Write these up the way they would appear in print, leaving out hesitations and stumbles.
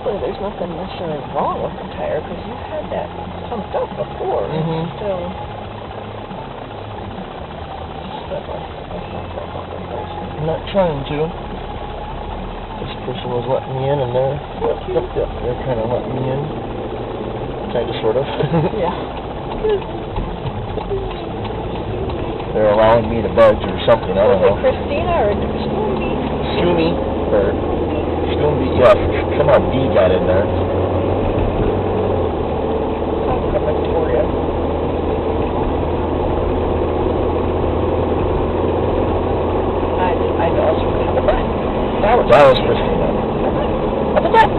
hopefully there's nothing necessarily wrong with the tire, because you've had that pumped up before. Still. I'm not trying to. This person was letting me in, and they're kind of letting me in. Kind of, sort of. Yeah. They're allowing me to budge or something, I don't know. Christina or Sumi, or Sumi, yeah, somehow D got in there. Victoria. I also remember that was Christina. How about that?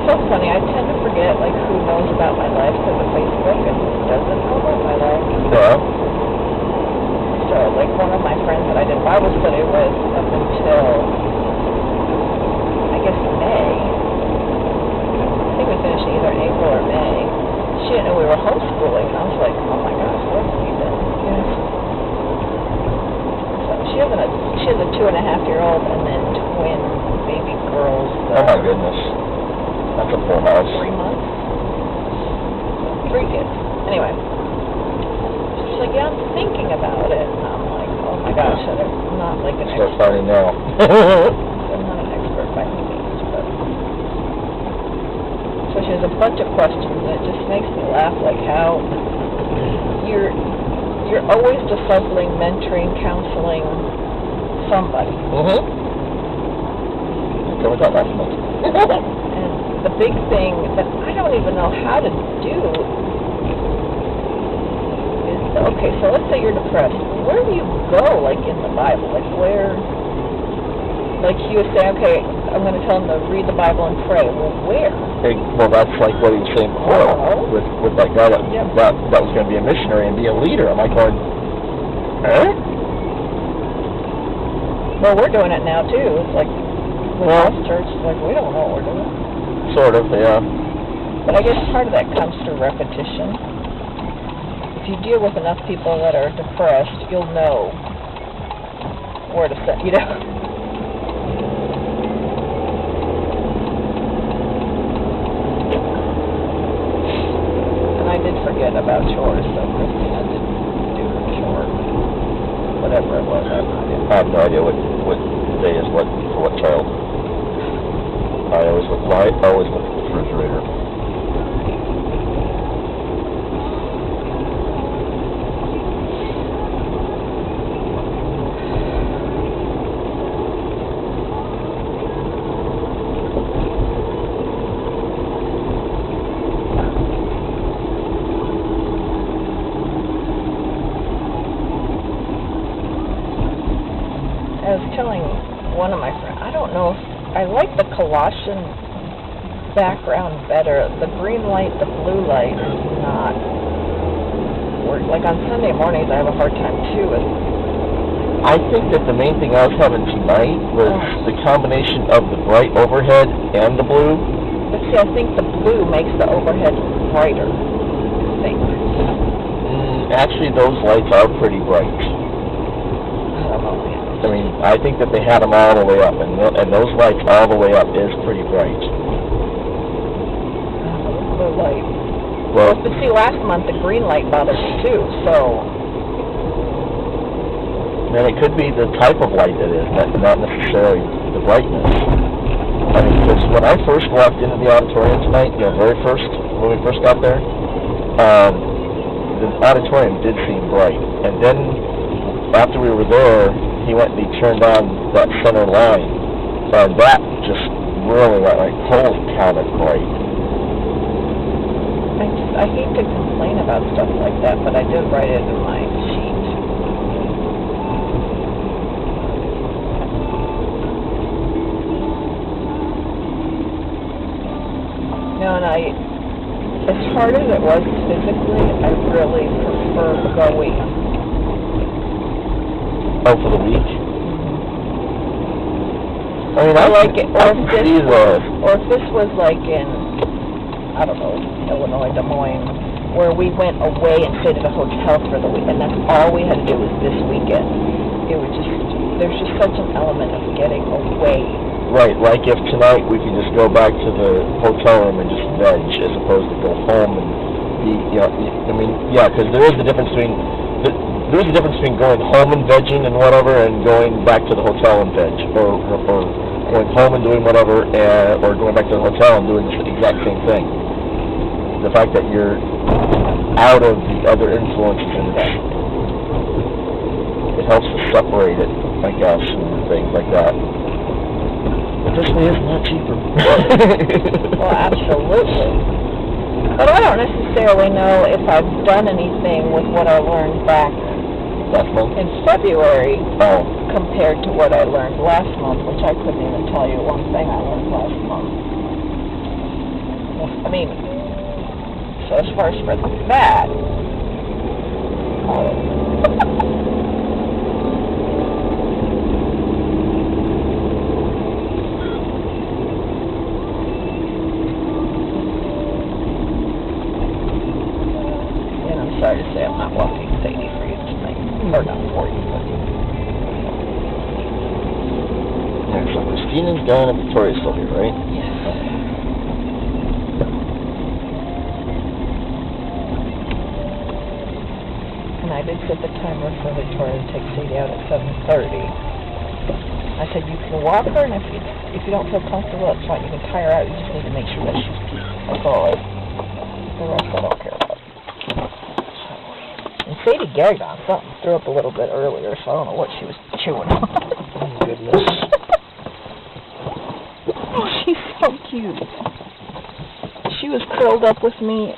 So funny, I tend to forget, like, who knows about my life because of Facebook and who doesn't know about my life. Yeah. So, like, one of my friends that I did Bible study with up until, I guess, May. I think we finished either April or May. She didn't know we were homeschooling, and I was like, oh my gosh, where have we been? Yes. So, she has a 2.5-year-old and then twin baby girls. Oh my goodness. That's a full house. 3 months? 3 kids. Anyway. She's like, yeah, I'm thinking about it. And I'm like, oh my gosh, I'm not like an expert. Start starting now. I'm not an expert by any means, but... So she has a bunch of questions, and it just makes me laugh, like how you're always discipling, mentoring, counseling somebody. I covered that last month. The big thing that I don't even know how to do is, okay, so let's say you're depressed. Where do you go, like, in the Bible? Like, where, like, you would say, okay, I'm going to tell them to read the Bible and pray. Well, where? Well, that's like what he was saying before, with that guy that was going to be a missionary and be a leader. I'm like going, huh? Well, we're doing it now, too. It's like, with house church, like, we don't know what we're doing. Sort of, yeah. But I guess part of that comes through repetition. If you deal with enough people that are depressed, you'll know where to set, you know. And I did forget about chores, so Christina didn't do her chore. Whatever it was, I have no idea what day is what for what child. I always look at the refrigerator. I was telling one of my friends, I don't know if I like the Colossian background better. The green light, the blue light is not work. Like on Sunday mornings, I have a hard time too. I think that the main thing I was having tonight was the combination of the bright overhead and the blue. But see, I think the blue makes the overhead brighter. I think. Actually, those lights are pretty bright. I don't know. I mean, I think that they had them all the way up, and those lights all the way up is pretty bright. Blue light. Well, But see, last month the green light bothered me too, so... Man, it could be the type of light that is, not necessarily the brightness. I mean, because when I first walked into the auditorium tonight, when we first got there, the auditorium did seem bright. And then, after we were there, he went and he turned on that center line, and that just really went like, holy cow, that's bright. I hate to complain about stuff like that, but I did write it in my sheet. No, and as hard as it was physically, I really prefer going. Oh, for the week? I mean, I like it. Or if if this was like in, I don't know, Illinois, Des Moines, where we went away and stayed at a hotel for the week, and that's all we had to do was this weekend. It was just, there's just such an element of getting away. Right, like if tonight we could just go back to the hotel room and just veg as opposed to go home and be, you know, I mean, yeah, because there is a difference between going home and vegging and whatever, and going back to the hotel and veg, or going home and doing whatever, or going back to the hotel and doing the exact same thing. The fact that you're out of the other influences and it helps to separate it, I guess, and things like that. But this way is a lot cheaper. Well, absolutely. But I don't necessarily know if I've done anything with what I learned back last month in February compared to what I learned last month, which I couldn't even tell you one thing I learned last month. I mean, so as far as for that, sorry to say I'm not walking Sadie for you tonight. Or not for you, but... Yeah, so Christina's gone and Victoria's still here, right? Yes. And I did set the timer for Victoria to take Sadie out at 7:30. I said you can walk her, and if you don't feel comfortable, that's fine. You can tie her out. You just need to make sure that she's peace. That's all right. The rest I don't care about. And Sadie gagged on something, threw up a little bit earlier, so I don't know what she was chewing on. Oh, goodness. Oh, she's so cute. She was curled up with me